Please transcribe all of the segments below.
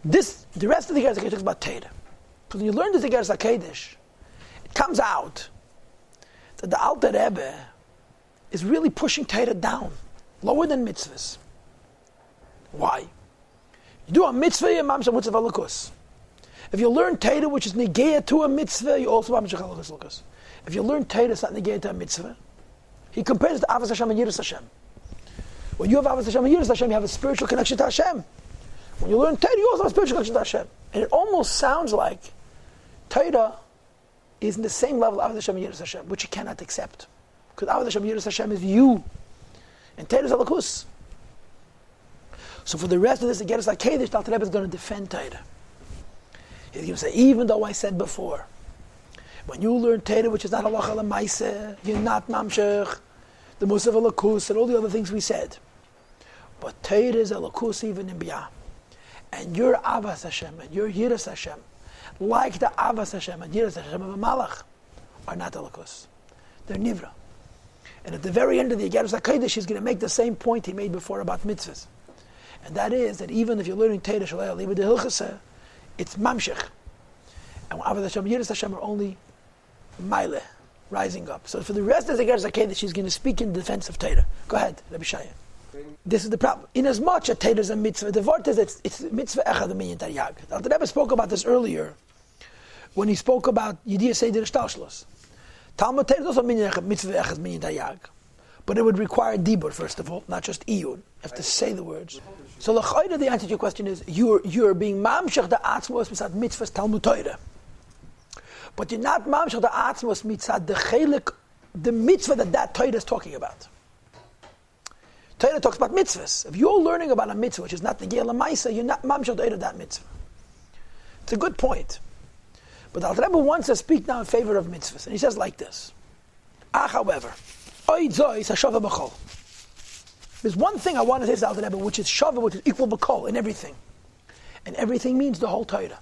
The rest of the Igeres HaKodesh talks about Torah. Because when you learn this Igeres HaKodesh, it comes out that the Alter Rebbe is really pushing Torah down, lower than mitzvahs. Why? You do a mitzvah, you mamshech mitzvah halakus. If you learn Torah, which is negaya to a mitzvah, you also mamshech halakus. If you learn Torah, it's not negaya to a mitzvah. He compares it to Avos Hashem and Yiras Hashem. When you have Avos Hashem and Yiras Hashem, you have a spiritual connection to Hashem. When you learn Torah, you also have a spiritual connection to Hashem. And it almost sounds like Torah is in the same level of Avos Hashem and Yiras Hashem, which you cannot accept. Because Avos Hashem and Yiras Hashem is you. And Torah is halakus. So for the rest of this, the Igeres HaKodesh, the Alter Rebbe is going to defend Torah. He's going to say, even though I said before, when you learn Torah, which is not halacha l'maaseh, you're not mamshech, the musaf halakus, and all the other things we said. But Torah is halakus even in biyah. And your Avos Hashem and your Yiras Hashem, like the Avos Hashem and Yiras Hashem of a malach, are not halakus. They're nivra. And at the very end of the Igeres HaKodesh, he's going to make the same point he made before about mitzvahs. And that is that even if you're learning Torah Shalei Aliba de Hilchasa, it's mamshech. And Avos Hashem and Yiras Hashem are only maile, rising up. So for the rest of the Igeres HaKodesh, she's going to speak in defense of Torah. Go ahead, Rabbi Shaya. This is the problem. In as much as Torah is a mitzvah, the word is it's mitzvah echad minyan taryag. The Rebbe spoke about this earlier when he spoke about Yediyah Seder Shtalshlos. Talmud Torah is also mitzvah echad minyan taryag. But it would require dibur, first of all, not just iyun. You have to say the words. So the answer to your question is, you're being mamshech the atzmos mitzad mitzvahs Talmud Torah. But you're not mamshech the atzmos mitzad the chelik, the mitzvah that Torah is talking about. Torah talks about mitzvahs. If you're learning about a mitzvah, which is not the Gela Maisa, you're not mamshech Torah that mitzvah. It's a good point. But the Alter Rebbe wants to speak now in favor of mitzvahs. And he says like this. However, there's one thing I want to say to the Alter Rebbe, which is shava, which is equal b'kol in everything. And everything means the whole Torah.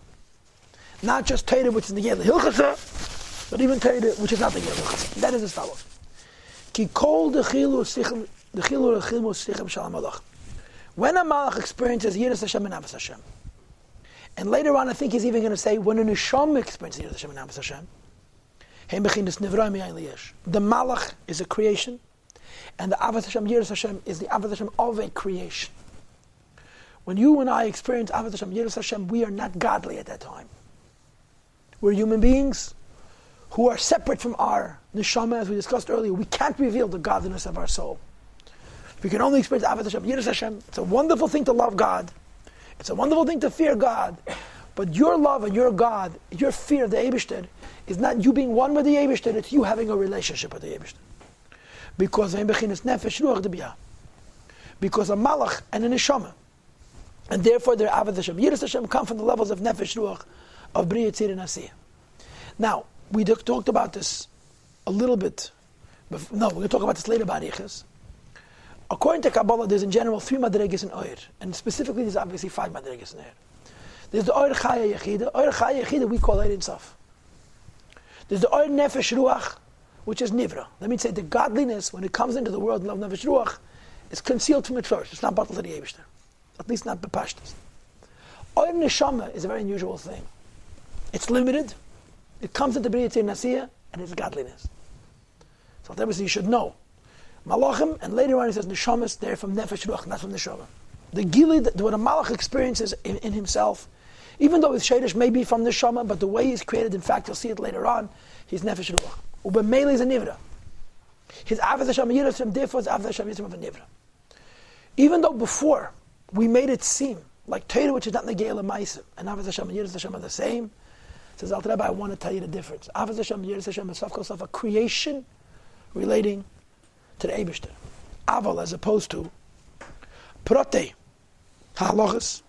Not just Torah, which is the Gela Hilchasa, but even Torah, which is not the Gela Hilchasa. That is as follows. Ki kol dechilu sichim shalom malach. When a malach experiences Yiras Hashem and Avos Hashem, and later on I think he's even going to say, when a neshama experiences Yiras Hashem and Avos Hashem, the malach is a creation, and the Avos Hashem, Yiras Hashem, is the Avos Hashem of a creation. When you and I experience Avos Hashem, Yiras Hashem, we are not godly at that time. We're human beings who are separate from our neshama, as we discussed earlier. We can't reveal the godliness of our soul. We can only experience Avos Hashem, Yiras Hashem. It's a wonderful thing to love God. It's a wonderful thing to fear God. But your love and your God, your fear of the Eibishter, is not you being one with the Eibishter, it's you having a relationship with the Eibishter. Because because a malach and a neshama. And therefore their Avos Hashem, Yiras Hashem come from the levels of nefesh ruach, of Bria Tzir and Asiyah. Now, we talked about this a little bit. We're going to talk about this later about Yichas. According to Kabbalah, there's in general 3 madregas in Oyer. And specifically, there's obviously 5 madregas in Oyer. There's the Oyer Chaya Yechida. Oyer Chaya Yechida we call Oyer Insaf. There's the Oyer Nefesh Ruach, which is Nivra. Let me say, the godliness, when it comes into the world of Nefesh Ruach, is concealed from its source. It's not bottled to the Eibishter. At least not Bepashtas. Oyer Neshama is a very unusual thing. It's limited. It comes into Bria Tzir Nasiyah, and it's godliness. So obviously you should know. Malachim, and later on he says Neshamas, they're from Nefesh Ruach, not from Neshama. The Gilid, what a Malach experiences in himself, even though his Shadish may be from Neshama, but the way he's created, in fact, you'll see it later on, he's Nefesh Ruach. Ubemele is a Nivra. His Avos Hashem Yiras Hashem, therefore is Avos Hashem Yiras Hashem of a Nivra. Even though before we made it seem like Torah, which is not Negei L'Maisa, and Avos Hashem and Yiras Hashem are the same, says Alter Rebbe, I want to tell you the difference. Avos Hashem and Yiras Hashem is of a creation relating to the Eibishter. Aval, as opposed to prote, halachas,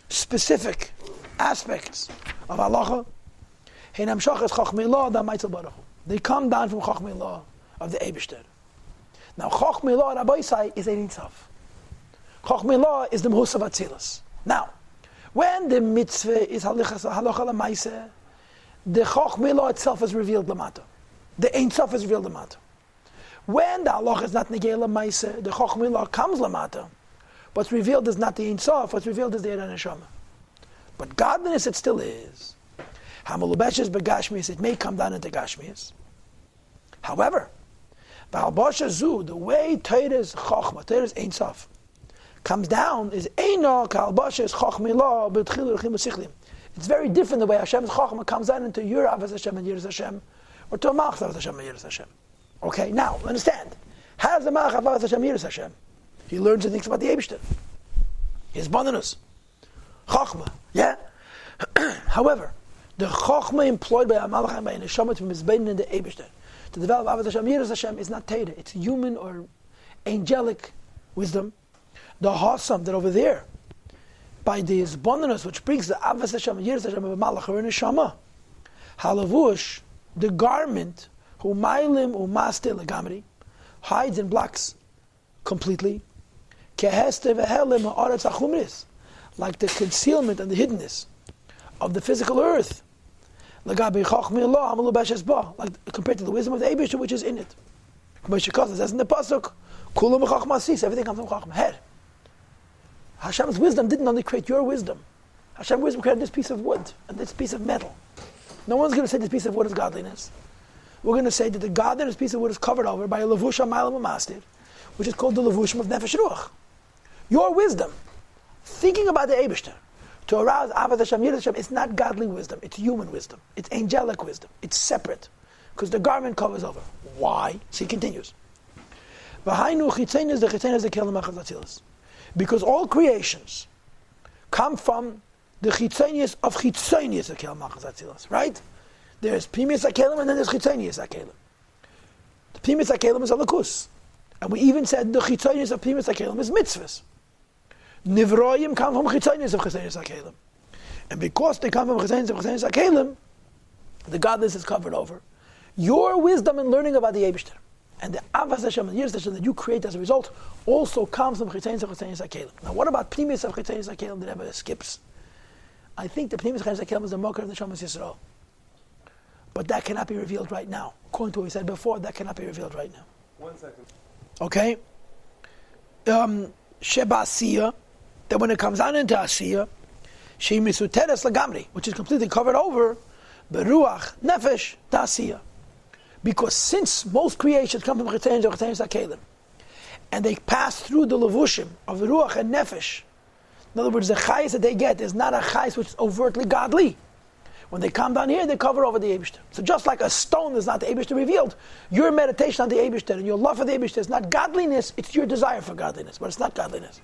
specific aspects of halacha, they come down from Chachmei Law of the Eibishter. Now, Chachmei Law Rabbi Isai is Ein Sof. Chachmei Law is the Mehusav Atzilus. Now, when the mitzvah is halacha l'maaseh, the Chachmei Law itself is revealed l'mata. The Ein Sof is revealed l'mata. When the halacha is not negei l'maaseh, the Chachmei Law comes l'mata. What's revealed is not the Ein Sof, what's revealed is the Eran Neshama. But godliness it still is. Hamalubeshes begashmias, it may come down into gashmias. However, the way Torah's chokhmah, Torah's Ein Sof, comes down is Eina ka'albashes chokhmila b'tchilu rechim u'sichlim. It's very different the way Hashem's chokhmah comes down into your avos Hashem and yiras Hashem, or to a malach avos Hashem and yiras Hashem. Okay, now understand. How does the malach avos Hashem yiras Hashem? He learns and thinks about the Eibishter. His bonus, chokhmah. Yeah. However, the chokhmah employed by a malach and by a neshama to be mizbein in the Eibishter, to develop avos Hashem yiras Hashem, is not Torah. It's human or angelic wisdom. The Hassam that over there, by the Zbonanus, which brings the Avos Hashem and Yiras Hashem of a Malach or a Neshama, Halavush, the garment, Humaylim Umaste Legamri, hides and blocks completely, Keheste Vehelim Ha'aretz HaChumris, like the concealment and the hiddenness of the physical earth, Legabi Chachmi Allah, Hamalu Beshes Ba, like compared to the wisdom of the Eibishter which is in it. Moshe Kostas says in the Pasuk, Kulam Chachma Sis, everything comes from Chachma, head. Hashem's wisdom didn't only create your wisdom. Hashem's wisdom created this piece of wood and this piece of metal. No one's going to say this piece of wood is godliness. We're going to say that the godliness piece of wood is covered over by a levush ha'maylam u'mastir, which is called the levushim of nefesh ruach. Your wisdom, thinking about the Eibishter, to arouse avos Hashem, yiras Hashem, it's not godly wisdom. It's human wisdom. It's angelic wisdom. It's separate, because the garment covers over. Why? So he continues. V'hainu chitzenis the chitzenis the kelim achaz atzilas. Because all creations come from the chitzonius of chitzonius akelim machaz atzilas, right? There's pimius akelim and then there's chitzonius akelim. The pimius akelim is alakus, and we even said the chitzonius of pimius akelim is mitzvahs. Nivroim come from chitzonius of chitzonius akelim, and because they come from chitzonius of chitzonius akelim, the godliness is covered over. Your wisdom in learning about the Eibishter and the avos Hashem and yiras Hashem that you create as a result also comes from Chitzonius of Chitzonius HaKelim. Now what about Pnimis of Chitzonius HaKelim that ever skips? I think the Pnimis of Chitzonius HaKelim is the Mokar of the Shamas Yisrael. But that cannot be revealed right now. According to what we said before, that cannot be revealed right now. 1 second. Okay? Sheba Asiya, that when it comes down into Asiya, She Misuteres Lagamri, which is completely covered over, Beruach, Nefesh, Asiya. Because since most creations come from Chitzonius of Chitzonius HaKelim, and they pass through the levushim of Ruach and Nefesh. In other words, the chayis that they get is not a chayis which is overtly godly. When they come down here, they cover over the Eibishter. So just like a stone is not the Eibishter revealed, your meditation on the Eibishter and your love for the Eibishter is not godliness, it's your desire for godliness, but it's not godliness.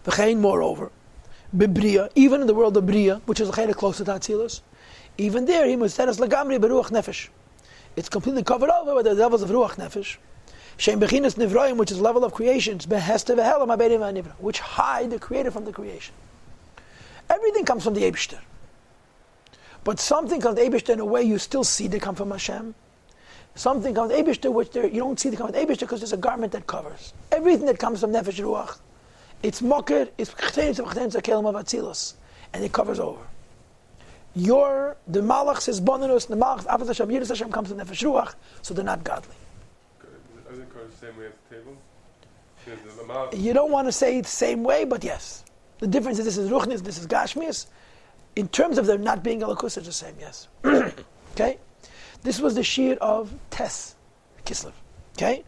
V'chein, moreover, B'briya, even in the world of Briya, which is a chayre closer to Atzilus, even there, he must tell us Lagamri Beruach Nefesh. It's completely covered over with the levels of Ruach Nefesh. Shem Bechinas Nivroim, which is level of creations, Beheste Vehelam Abedim V'Nivra, which hide the creator from the creation. Everything comes from the Eibishter. But something comes from the Eibishter in a way you still see they come from Hashem. Something comes from the Eibishter which you don't see they come from the Eibishter because there's a garment that covers. Everything that comes from Nefesh Ruach, it's Mokir, it's Ch'tenis of Kelim of Atzilus, and it covers over. The Malach says Bonanus, the Malach Avos Hashem, Yiras Hashem comes from Nefesh Ruach, so they're not godly. Are they the same way as the table? You don't want to say it the same way, but yes. The difference is this is Ruchnis, this is Gashmias. In terms of them not being Alakus, it's the same, yes. Okay? This was the Shir of Tes, Kislev. Okay?